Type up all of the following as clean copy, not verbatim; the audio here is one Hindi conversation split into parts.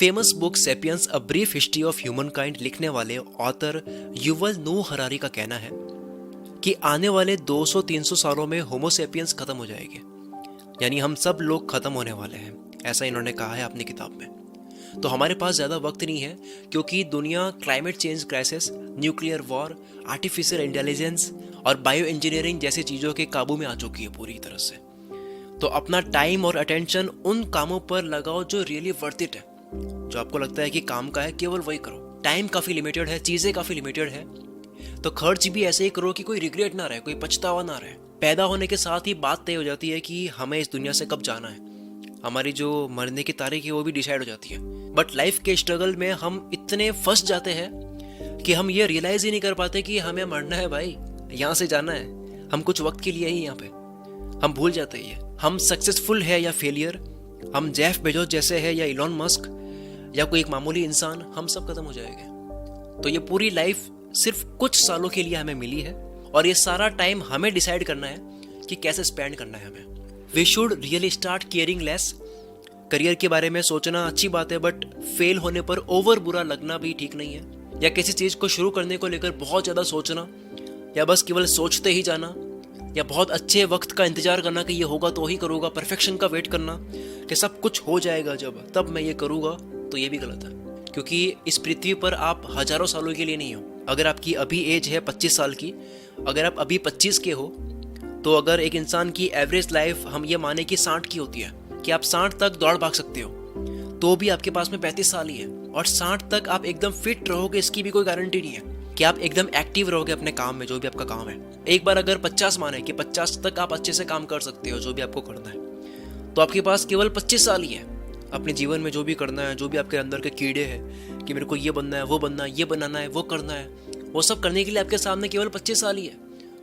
Famous book sapiens a brief history of human kind लिखने वाले ऑथर युवल नोह हरारी का कहना है कि आने वाले 200-300 सालों में होमो सेपियंस खत्म हो जाएंगे, यानी हम सब लोग खत्म होने वाले हैं, ऐसा इन्होंने कहा है अपनी किताब में। तो हमारे पास ज़्यादा वक्त नहीं है क्योंकि दुनिया climate change crisis, nuclear war, artificial intelligence और बायो इंजीनियरिंग जैसी चीज़ों के काबू में आ चुकी है पूरी तरह से। तो अपना टाइम और अटेंशन उन कामों पर लगाओ जो रियली वर्थ इट है, जो आपको लगता है कि काम का है, केवल वही करो। टाइम काफ़ी लिमिटेड है, चीज़ें काफ़ी लिमिटेड है, तो खर्च भी ऐसे ही करो कि कोई रिग्रेट ना रहे, कोई पछतावा ना रहे। पैदा होने के साथ ही बात तय हो जाती है कि हमें इस दुनिया से कब जाना है, हमारी जो मरने की तारीख है वो भी डिसाइड हो जाती है। बट लाइफ के स्ट्रगल में हम इतने फंस जाते हैं कि हम ये रियलाइज ही नहीं कर पाते कि हमें मरना है भाई, यहाँ से जाना है, हम कुछ वक्त के लिए ही यहाँ पे, हम भूल जाते हैं हम सक्सेसफुल है या फेलियर, हम जेफ बेजोस जैसे है या इलॉन मस्क या कोई एक मामूली इंसान, हम सब खत्म हो जाएंगे। तो ये पूरी लाइफ सिर्फ कुछ सालों के लिए हमें मिली है और ये सारा टाइम हमें डिसाइड करना है कि कैसे स्पेंड करना है हमें। We should really start caring less. Career के बारे में सोचना अच्छी बात है, बट फेल होने पर ओवर बुरा लगना भी ठीक नहीं है, या किसी चीज़ को शुरू करने को लेकर बहुत ज़्यादा सोचना, या बस केवल सोचते ही जाना, या बहुत अच्छे वक्त का इंतजार करना कि ये होगा तो ही करूँगा, परफेक्शन का वेट करना कि सब कुछ हो जाएगा जब तब मैं ये करूँगा, तो ये भी गलत है। क्योंकि इस पृथ्वी पर आप हजारों सालों के लिए नहीं हो। अगर आपकी अभी एज है 25 साल की, अगर आप अभी 25 के हो, तो अगर एक इंसान की एवरेज लाइफ हम ये माने कि 60 की होती है, कि आप 60 तक दौड़ भाग सकते हो, तो भी आपके पास में 35 साल ही है। और 60 तक आप एकदम फिट रहोगे इसकी भी कोई गारंटी नहीं है कि आप एकदम एक्टिव रहोगे अपने काम में, जो भी आपका काम है। एक बार अगर 50 माने कि 50 तक आप अच्छे से काम कर सकते हो जो भी आपको करना है, तो आपके पास केवल 25 साल ही है अपने जीवन में जो भी करना है, जो भी आपके अंदर के कीड़े हैं कि मेरे को ये बनना है, वो बनना है, ये बनाना है, वो करना है, वो सब करने के लिए आपके सामने केवल 25 साल ही है।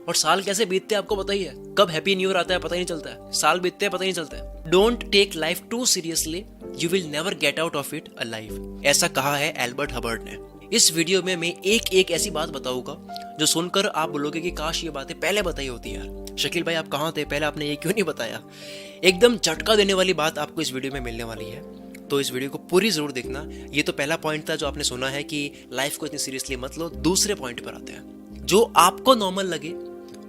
और साल कैसे बीतते हैं आपको पता ही है, कब हैप्पी न्यू ईयर आता है पता ही नहीं चलता है, साल बीतते हैं पता ही नहीं चलता है। Don't take life too seriously, you will never get out of it alive, ऐसा कहा है एल्बर्ट हबर्ड ने। इस वीडियो में मैं एक एक ऐसी बात बताऊंगा जो सुनकर आप बोलोगे कि काश ये बातें पहले बताई होती यार। शकील भाई आप कहाँ थे, पहले आपने ये क्यों नहीं बताया। एकदम झटका देने वाली बात आपको इस वीडियो में मिलने वाली है, तो इस वीडियो को पूरी जरूर देखना। ये तो पहला पॉइंट था जो आपने सुना है कि लाइफ को इतनी सीरियसली मत लो। दूसरे पॉइंट पर आते हैं, जो आपको नॉर्मल लगे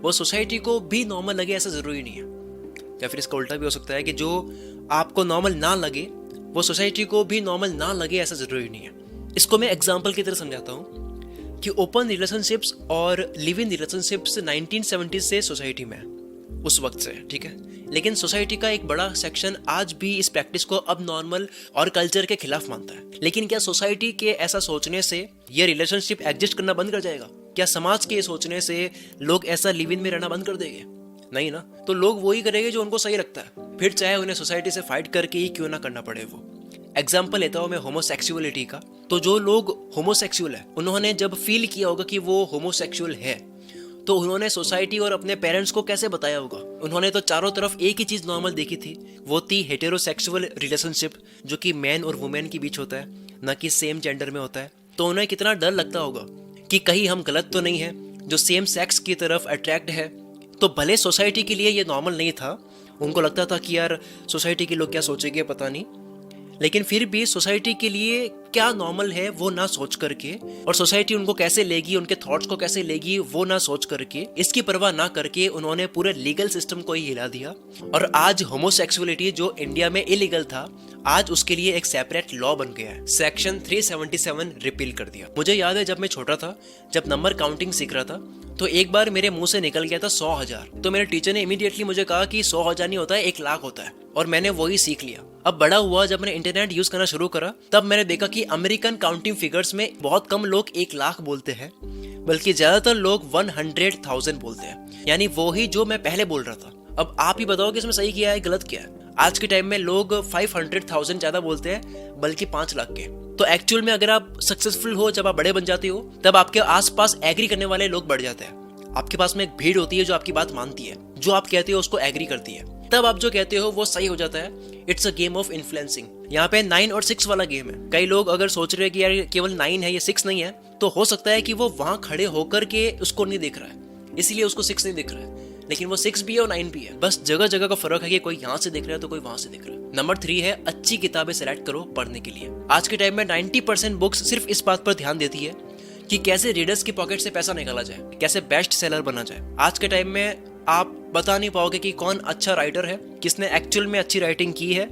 वो सोसाइटी को भी नॉर्मल लगे ऐसा जरूरी नहीं है, या फिर इसका उल्टा भी हो सकता है कि जो आपको नॉर्मल ना लगे वो सोसाइटी को भी नॉर्मल ना लगे ऐसा जरूरी नहीं है। इसको मैं एग्जाम्पल की तरह समझाता हूँ कि ओपन रिलेशनशिप्स और लिव इन रिलेशनशिप्स 1970 से सोसाइटी में उस वक्त से, ठीक है, लेकिन सोसाइटी का एक बड़ा सेक्शन आज भी इस प्रैक्टिस को अब नॉर्मल और कल्चर के खिलाफ मानता है। लेकिन क्या सोसाइटी के ऐसा सोचने से ये रिलेशनशिप एग्जिस्ट करना बंद कर जाएगा? क्या समाज के सोचने से लोग ऐसा लिव इन में रहना बंद कर देंगे? नहीं ना। तो लोग वही करेंगे जो उनको सही लगता है, फिर चाहे उन्हें सोसाइटी से फाइट करके ही क्यों ना करना पड़े। वो एग्जाम्पल लेता हूँ मैं होमोसेक्सुअलिटी का। तो जो लोग होमोसेक्सुअल है उन्होंने जब फील किया होगा कि वो होमोसेक्सुअल है, तो उन्होंने सोसाइटी और अपने पेरेंट्स को कैसे बताया होगा? उन्होंने तो चारों तरफ एक ही चीज नॉर्मल देखी थी, वो थी हेटेरोसेक्सुअल रिलेशनशिप, जो कि मैन और वुमेन के बीच होता है, ना कि सेम जेंडर में होता है। तो उन्हें कितना डर लगता होगा कि कहीं हम गलत तो नहीं है जो सेम सेक्स की तरफ अट्रैक्ट है। तो भले सोसाइटी के लिए ये नॉर्मल नहीं था, उनको लगता था कि यार सोसाइटी के लोग क्या सोचेंगे पता नहीं, लेकिन फिर भी सोसाइटी के लिए क्या नॉर्मल है वो ना सोच करके, और सोसाइटी उनको कैसे लेगी, उनके थॉट्स को कैसे लेगी वो ना सोच करके, इसकी परवाह ना करके उन्होंने पूरे लीगल सिस्टम को ही हिला दिया। और आज होमोसेक्सुअलिटी जो इंडिया में इलीगल था, आज उसके लिए एक सेपरेट लॉ बन गया है। सेक्शन 377 रिपील कर दिया। मुझे याद है जब मैं छोटा था, जब नंबर काउंटिंग सीख रहा था, तो एक बार मेरे मुंह से निकल गया था 100,000। तो मेरे टीचर ने इमीडिएटली मुझे कहा कि 100,000 नहीं होता है, 1,00,000 होता है, और मैंने वही सीख लिया। अब बड़ा हुआ, जब मैंने इंटरनेट यूज करना शुरू करा, तब मैंने देखा कि अमेरिकन काउंटिंग फिगर्स में बहुत कम लोग 1,00,000 बोलते हैं, बल्कि ज्यादातर लोग 100,000 बोलते हैं, यानी वो ही जो मैं पहले बोल रहा था। अब आप ही बताओ कि इसमें सही किया है गलत किया है। आज के टाइम में लोग 500,000 ज्यादा बोलते हैं, बल्कि 5,00,000 के। तो एक्चुअल में अगर आप सक्सेसफुल हो, जब आप बड़े बन जाते हो, तब आपके आसपास एग्री करने वाले लोग बढ़ जाते हैं। आपके पास में एक भीड़ होती है जो आपकी बात मानती है, जो आप कहते हो उसको एग्री करती है, तब आप जो कहते हो वो सही हो जाता है। It's a game of influencing. यहाँ पे 9 और 6 वाला गेम है। कई लोग अगर सोच रहे हैं कि यार केवल 9 है, ये 6 नहीं है, तो हो सकता है कि वो वहां खड़े होकर के उसको नहीं देख रहा है, इसलिए उसको 6 नहीं दिख रहा है। लेकिन वो 6 भी है और 9 भी है, बस जगह जगह का फर्क है कि कोई यहाँ से दिख रहा है तो कोई वहां से दिख रहा है। नंबर 3 है अच्छी किताबें सेलेक्ट करो पढ़ने के लिए। आज के टाइम में 90% बुक्स सिर्फ इस बात पर ध्यान देती है कि कैसे रीडर्स की पॉकेट से पैसा निकाला जाए, कैसे बेस्ट सेलर बना जाए। आज के टाइम में आप बता नहीं पाओगे कि कौन अच्छा राइटर है, किसने एक्चुअल में अच्छी राइटिंग की है,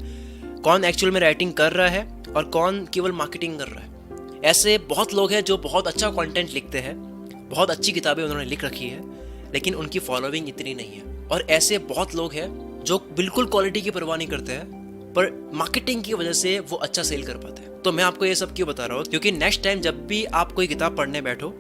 कौन एक्चुअल में राइटिंग कर रहा है और कौन केवल मार्केटिंग कर रहा है। ऐसे बहुत लोग हैं जो बहुत अच्छा कंटेंट लिखते हैं, बहुत अच्छी किताबें उन्होंने लिख रखी है, लेकिन उनकी फॉलोइंग इतनी नहीं है। और ऐसे बहुत लोग हैं जो बिल्कुल क्वालिटी की परवाह नहीं करते हैं, पर मार्केटिंग की वजह से वो अच्छा सेल कर पाते हैं। तो मैं आपको ये सब क्यों बता रहा हूँ, क्योंकि नेक्स्ट टाइम जब भी आप कोई किताब पढ़ने बैठो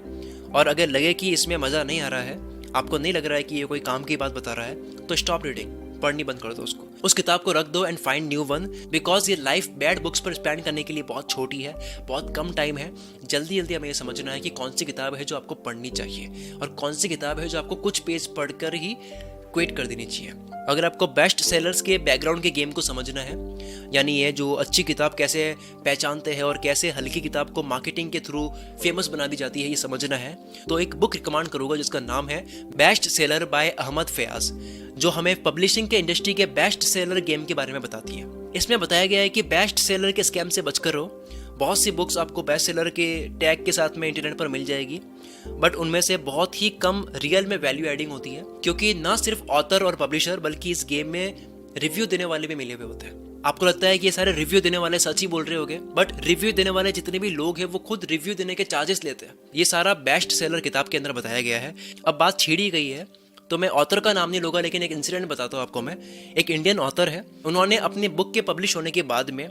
और अगर लगे कि इसमें मज़ा नहीं आ रहा है, आपको नहीं लग रहा है कि ये कोई काम की बात बता रहा है, तो स्टॉप रीडिंग, पढ़नी बंद कर दो उसको, उस किताब को रख दो and find new one. Because ये लाइफ बैड बुक्स पर स्पेंड करने के लिए बहुत छोटी है, बहुत कम टाइम है। जल्दी जल्दी हमें ये समझना है कि कौन सी किताब है जो आपको पढ़नी चाहिए और कौन सी किताब है जो आपको कुछ पेज पढ़कर ही क्विट कर देनी चाहिए। अगर आपको बेस्ट सेलर्स के बैकग्राउंड के गेम को समझना है, यानी ये जो अच्छी किताब कैसे पहचानते हैं और कैसे हल्की किताब को मार्केटिंग के थ्रू फेमस बना दी जाती है, ये समझना है, तो एक बुक रिकमेंड करूंगा जिसका नाम है best seller by Ahmad Fayaz, जो हमें पब्लिशिंग के इंडस्ट्री के बेस्ट सेलर गेम के बारे में बताती है। इसमें बताया गया है कि बेस्ट सेलर के स्कैम से बचकर रहो। बहुत सी बुक्स आपको बेस्ट सेलर के टैग के साथ में इंटरनेट पर मिल जाएगी, बट उनमें से बहुत ही कम रियल में वैल्यू एडिंग होती है, क्योंकि ना सिर्फ ऑथर और पब्लिशर बल्कि इस गेम में रिव्यू देने वाले भी मिले हुए होते हैं। आपको लगता है कि ये सारे रिव्यू देने वाले सच ही बोल रहे होंगे, बट रिव्यू देने वाले जितने भी लोग हैं वो खुद रिव्यू देने के चार्जेस लेते हैं। ये सारा बेस्ट सेलर किताब के अंदर बताया गया है। अब बात छेड़ी गई है तो मैं ऑथर का नाम नहीं लूंगा, लेकिन एक इंसिडेंट बताता हूँ आपको मैं। एक इंडियन ऑथर है, उन्होंने अपनी बुक के पब्लिश होने के बाद में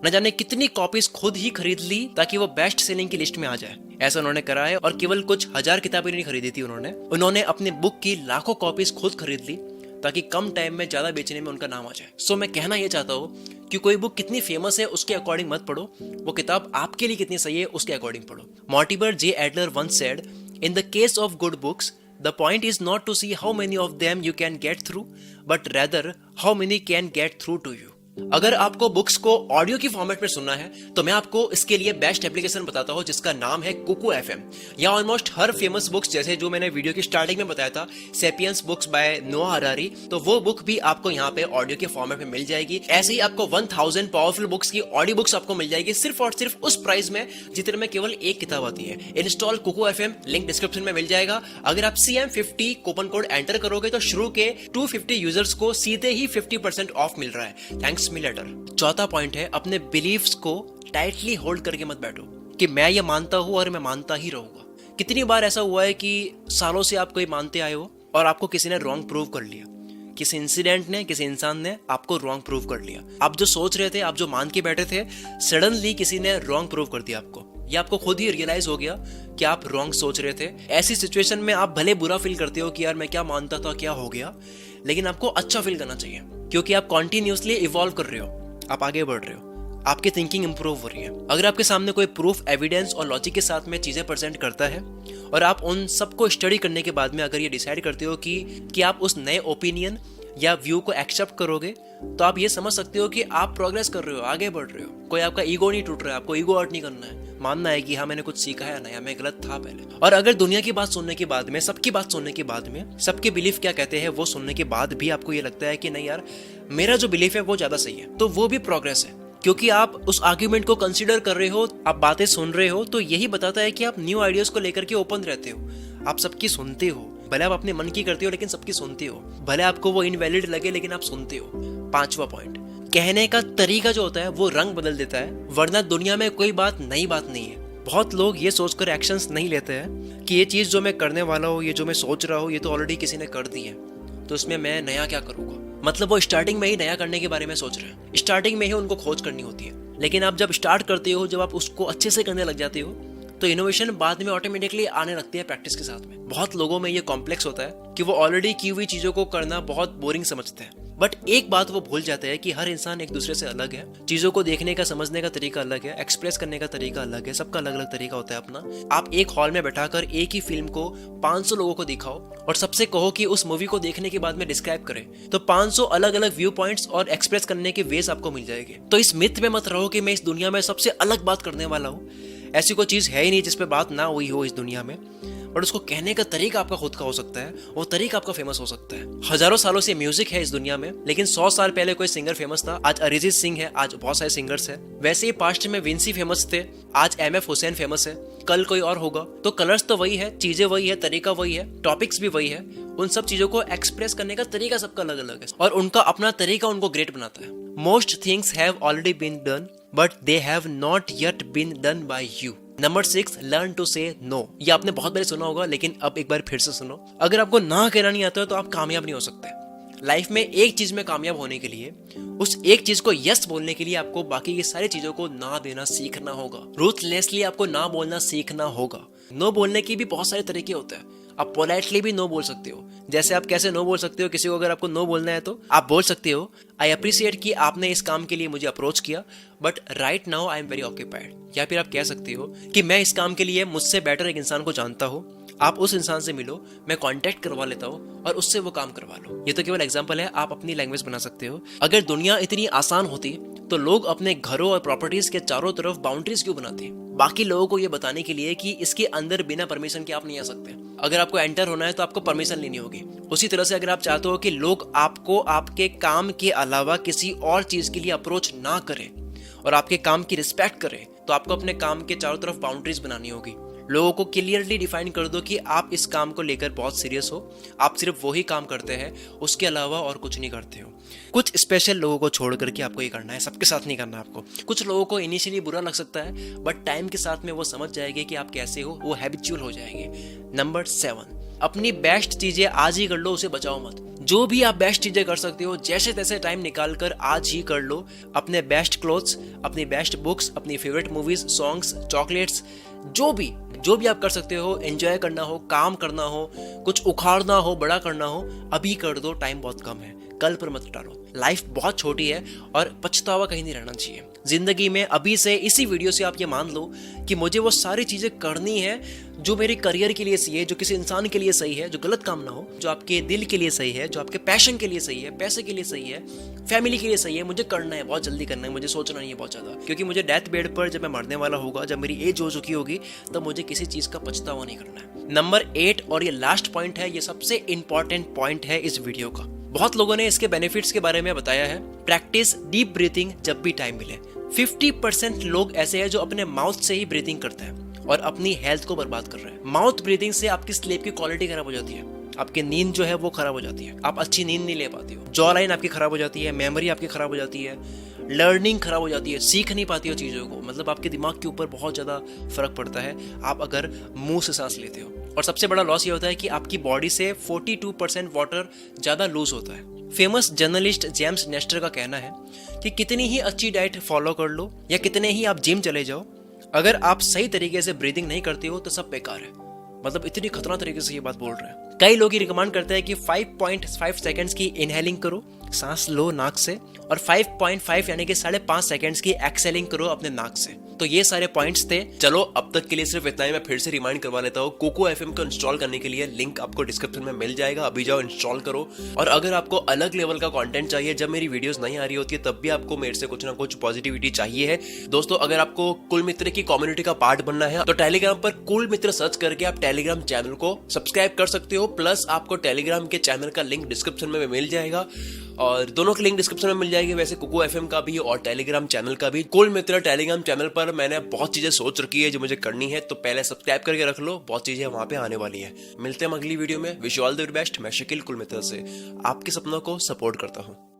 न जाने कितनी कॉपीज खुद ही खरीद ली ताकि वो बेस्ट सेलिंग की लिस्ट में आ जाए। ऐसा उन्होंने करा है और केवल कुछ हजार किताबें नहीं खरीदी थी उन्होंने अपनी बुक की लाखों कॉपीज खुद खरीद ली ताकि कम टाइम में ज्यादा बेचने में उनका नाम आ जाए। सो मैं कहना ये चाहता हूँ कि कोई बुक कितनी फेमस है उसके अकॉर्डिंग मत पढ़ो, वो किताब आपके लिए कितनी सही है उसके अकॉर्डिंग पढ़ो। Mortimer J Adler once said, in the case of good books the point is not to see how many of them you can get through, but rather how many can get through to you. अगर आपको बुक्स को ऑडियो की फॉर्मेट में सुनना है तो मैं आपको इसके लिए बेस्ट एप्लीकेशन बताता हूं जिसका नाम है कुकू एफएम। या ऑलमोस्ट हर फेमस बुक्स, जैसे जो मैंने वीडियो की स्टार्टिंग में बताया था सेपियंस बुक्स बाय नोआ हरारी, तो वो बुक भी आपको यहाँ पे ऑडियो के फॉर्मेट में मिल जाएगी। ऐसे ही आपको 1000 पावरफुल बुक्स की ऑडियो बुक्स आपको मिल जाएगी सिर्फ और सिर्फ उस प्राइस में जितने में केवल एक किताब आती है। Install Kuku FM, link description में मिल जाएगा। अगर आप CM50 कूपन कोड एंटर करोगे तो शुरू के 250 यूजर्स को सीधे ही 50% ऑफ मिल रहा है, थैंक्स मी लेटर। चौथा पॉइंट है, अपने बिलीफ्स को टाइटली होल्ड करके मत बैठो कि मैं ये मानता हूं और मैं मानता ही रहूंगा। कितनी बार ऐसा हुआ है कि सालों से आप कोई मानते आए हो और आपको किसी ने रॉन्ग प्रूव कर लिया, किसी इंसिडेंट ने, किसी इंसान ने आपको रॉन्ग प्रूव कर लिया। आप जो सोच रहे थे, आप जो मान के बैठे थे, सडनली किसी ने रॉन्ग प्रूव कर दिया आपको, या आपको खुद ही रियलाइज हो गया कि आप रॉन्ग सोच रहे थे। ऐसी सिचुएशन में आप भले बुरा फील करते हो कि यार मैं क्या मानता था, क्या हो गया, लेकिन आपको अच्छा फील करना चाहिए क्योंकि आप कॉन्टिन्यूसली इवॉल्व कर रहे हो, आप आगे बढ़ रहे हो, आपकी थिंकिंग इंप्रूव हो रही है। अगर आपके सामने कोई प्रूफ, एविडेंस और लॉजिक के साथ में चीजें प्रेजेंट करता है और आप उन सबको स्टडी करने के बाद में अगर ये डिसाइड करते हो कि आप उस नए ओपिनियन या व्यू को एक्सेप्ट करोगे, तो आप ये समझ सकते हो कि आप प्रोग्रेस कर रहे हो, आगे बढ़ रहे हो। कोई आपका ईगो नहीं टूट रहा है, आपको ईगो हर्ट नहीं करना है, मानना है कि हाँ मैंने कुछ सीखा है, नया मैं गलत था पहले। और अगर दुनिया की बात सुनने के बाद में, सबकी बात सुनने के बाद में, सबके बिलीफ क्या कहते हैं वो सुनने के बाद भी आपको ये लगता है कि नहीं यार मेरा जो बिलीफ है वो ज्यादा सही है, तो वो भी प्रोग्रेस है, क्योंकि आप उस आर्ग्यूमेंट को कंसीडर कर रहे हो, आप बातें सुन रहे हो, तो यही बताता है कि आप न्यू आइडियाज को लेकर के ओपन रहते हो, आप सबकी सुनते हो। भले आप अपने मन की करते हो लेकिन सबकी सुनते हो, भले आपको वो इनवैलिड लगे लेकिन आप सुनते हो। पांचवा पॉइंट, कहने का तरीका जो होता है वो रंग बदल देता है, वरना दुनिया में कोई बात नई बात नहीं है। बहुत लोग ये सोचकर एक्शंस नहीं लेते हैं कि ये चीज जो मैं करने वाला हूँ, ये जो मैं सोच रहा हूँ, ये तो ऑलरेडी किसी ने कर दी है, तो इसमें मैं नया क्या करूंगा। मतलब वो स्टार्टिंग में ही नया करने के बारे में सोच रहे हैं, स्टार्टिंग में ही उनको खोज करनी होती है। लेकिन आप जब स्टार्ट करते हो, जब आप उसको अच्छे से करने लग जाते हो, तो इनोवेशन बाद में ऑटोमेटिकली आने लगती है प्रैक्टिस के साथ में। बहुत लोगों में ये कॉम्प्लेक्स होता है कि वो ऑलरेडी की हुई चीजों को करना बहुत बोरिंग समझते हैं, बट एक बात वो भूल जाते हैं कि हर इंसान एक दूसरे से अलग है, चीजों को देखने का, समझने का तरीका अलग है, एक्सप्रेस करने का तरीका अलग है, सबका अलग अलग तरीका होता है अपना। आप एक हॉल में बैठाकर एक ही फिल्म को 500 लोगों को दिखाओ और सबसे कहो कि उस मूवी को देखने के बाद में डिस्क्राइब करें, तो 500 अलग अलग व्यू पॉइंट्स और एक्सप्रेस करने के वेज आपको मिल जाएंगे। तो इस मिथ में मत रहो कि मैं इस दुनिया में सबसे अलग बात करने वाला हूँ, ऐसी कोई चीज है ही नहीं जिसपे बात ना हुई हो इस दुनिया में। और उसको कहने का तरीका आपका खुद का हो सकता है, वो तरीका आपका फेमस हो सकता है। हजारों सालों से म्यूजिक है इस दुनिया में, लेकिन 100 साल पहले कोई सिंगर फेमस था, आज अरिजीत सिंह है, आज बहुत सारे सिंगर्स हैं। वैसे ही पास्ट में विंसी फेमस थे, आज MF हुसैन फेमस है, कल कोई और होगा। तो कलर्स तो वही है, चीजें वही है, तरीका वही है, टॉपिक्स भी वही है, उन सब चीजों को एक्सप्रेस करने का तरीका सबका अलग अलग है और उनका अपना तरीका उनको ग्रेट बनाता है। Most things have already been done but they have not yet been done by you. Number 6, learn to say no. ये आपने बहुत बार सुना होगा, लेकिन अब एक बार फिर से सुनो। अगर आपको ना कहना नहीं आता है तो आप कामयाब नहीं हो सकते। लाइफ में एक चीज में कामयाब होने के लिए, उस एक चीज को यस बोलने के लिए आपको बाकी की सारी चीजों को ना देना सीखना होगा। रूथलेसली आपको ना बोलना सीखना होगा। नो बोलने की भी बहुत सारे तरीके होते हैं। आप पोलाइटली भी नो बोल सकते हो। जैसे आप कैसे नो बोल सकते हो किसी को, अगर आपको नो बोलना है तो आप बोल सकते हो, आई अप्रिशिएट कि आपने इस काम के लिए मुझे अप्रोच किया, but right now I am very occupied. या फिर आप कह सकते हो कि मैं इस काम के लिए मुझसे बेटर एक इंसान को जानता हूँ, आप उस इंसान से मिलो, मैं कांटेक्ट करवा लेता हूँ और उससे वो काम करवा लो। ये तो केवल एग्जांपल है, आप अपनी लैंग्वेज बना सकते हो। अगर दुनिया इतनी आसान होती तो लोग अपने घरों और प्रॉपर्टीज के चारों तरफ बाउंड्रीज क्यों बनाते? बाकी लोगों को ये बताने के लिए कि इसके अंदर बिना परमिशन के आप नहीं आ सकते। अगर आपको एंटर होना है तो आपको परमिशन लेनी होगी। उसी तरह से अगर आप चाहते हो कि लोग आपको आपके काम के अलावा किसी और चीज के लिए अप्रोच ना करें और आपके काम की रिस्पेक्ट करें, तो आपको अपने काम के चारों तरफ बाउंड्रीज बनानी होगी। लोगों को क्लियरली डिफाइन कर दो कि आप इस काम को लेकर बहुत सीरियस हो, आप सिर्फ वही काम करते हैं, उसके अलावा और कुछ नहीं करते हो। कुछ स्पेशल लोगों को छोड़ करके आपको ये करना है, सबके साथ नहीं करना आपको। कुछ लोगों को इनिशियली बुरा लग सकता है, बट टाइम के साथ में वो समझ जाएंगे कि आप कैसे हो, वो हैबिचुअल हो जाएंगे। नंबर 7, अपनी बेस्ट चीजें आज ही कर लो, उसे बचाओ मत। जो भी आप बेस्ट चीजें कर सकते हो, जैसे तैसे टाइम निकाल कर आज ही कर लो। अपने बेस्ट क्लोथ्स, अपनी बेस्ट बुक्स, अपनी फेवरेट मूवीज, सॉन्ग्स, चॉकलेट्स, जो भी आप कर सकते हो, एंजॉय करना हो, काम करना हो, कुछ उखाड़ना हो, बड़ा करना हो, अभी कर दो। टाइम बहुत कम है, कल पर मत डालो। लाइफ बहुत छोटी है और पछतावा कहीं नहीं रहना चाहिए जिंदगी में। अभी से इसी वीडियो से आप ये मान लो कि मुझे वो सारी चीजें करनी है जो मेरे करियर के लिए सही है, जो किसी इंसान के लिए सही है, जो गलत काम ना हो, जो आपके दिल के लिए सही है, जो आपके पैशन के लिए सही है, पैसे के लिए सही है, फैमिली के लिए सही है। मुझे करना है, बहुत जल्दी करना है, मुझे सोचना नहीं है बहुत ज्यादा, क्योंकि मुझे डेथ बेड पर जब मैं मरने वाला होगा, जब मेरी एज हो चुकी होगी, तब मुझे किसी चीज का पछतावा नहीं करना है। नंबर 8 और ये लास्ट पॉइंट है, ये सबसे इंपॉर्टेंट पॉइंट है इस वीडियो का। बहुत लोगों ने इसके बेनिफिट्स के बारे में बताया है। प्रैक्टिस डीप ब्रीथिंग जब भी टाइम मिले। 50% लोग ऐसे हैं जो अपने माउथ से ही ब्रीथिंग करते हैं और अपनी हेल्थ को बर्बाद कर रहे हैं। माउथ ब्रीथिंग से आपकी स्लीप की क्वालिटी खराब हो जाती है, आपकी नींद जो है वो खराब हो जाती है, आप अच्छी नींद नहीं ले पाती हो, जॉ लाइन आपकी खराब हो जाती है, मेमोरी आपकी खराब हो जाती है, लर्निंग खराब हो जाती है, सीख नहीं पाती हो चीज़ों को। मतलब आपके दिमाग के ऊपर बहुत ज़्यादा फर्क पड़ता है आप अगर मुंह से सांस लेते हो। और सबसे बड़ा लॉस ये होता है कि आपकी बॉडी से 42% वाटर ज़्यादा लूज होता है। फेमस जर्नलिस्ट जेम्स नेस्टर का कहना है कि कितनी ही अच्छी डाइट फॉलो कर लो या कितने ही आप जिम चले जाओ, अगर आप सही तरीके से ब्रीदिंग नहीं करते हो तो सब बेकार है। मतलब इतनी खतरनाक तरीके से ये बात बोल रहे हैं। कई लोग ये रिकमेंड करते हैं कि 5.5 सेकंड्स की इनहेलिंग करो, सांस लो नाक से, और 5.5 यानी कि 5.5 सेकंड्स की एक्सेलिंग करो अपने नाक से। तो ये सारे पॉइंट्स थे। चलो अब तक के लिए सिर्फ इतना ही। मैं फिर से रिमाइंड करवा लेता हूँ, कोको FM को इंस्टॉल करने के लिए लिंक आपको डिस्क्रिप्शन में मिल जाएगा, अभी जाओ इंस्टॉल करो। और अगर आपको अलग लेवल का कंटेंट चाहिए, जब मेरी वीडियोस नहीं आ रही होती है तब भी आपको मेरे से कुछ ना कुछ पॉजिटिविटी चाहिए है दोस्तों, अगर आपको कुल मित्र की कम्युनिटी का पार्ट बनना है तो टेलीग्राम पर कुल मित्र सर्च करके आप टेलीग्राम चैनल को सब्सक्राइब कर सकते हो। प्लस आपको टेलीग्राम के चैनल का लिंक डिस्क्रिप्शन में मिल जाएगा, और दोनों की लिंक डिस्क्रिप्शन में मिल जाएगी, वैसे कोको FM का भी और टेलीग्राम चैनल का भी। कुल मित्र टेलीग्राम चैनल पर मैंने बहुत चीजें सोच रखी है जो मुझे करनी है, तो पहले सब्सक्राइब करके रख लो, बहुत चीजें वहां पे आने वाली है। मिलते हैं अगली वीडियो में। Wish you all the best. मैं शकील कुल मित्र से आपके सपनों को सपोर्ट करता हूँ।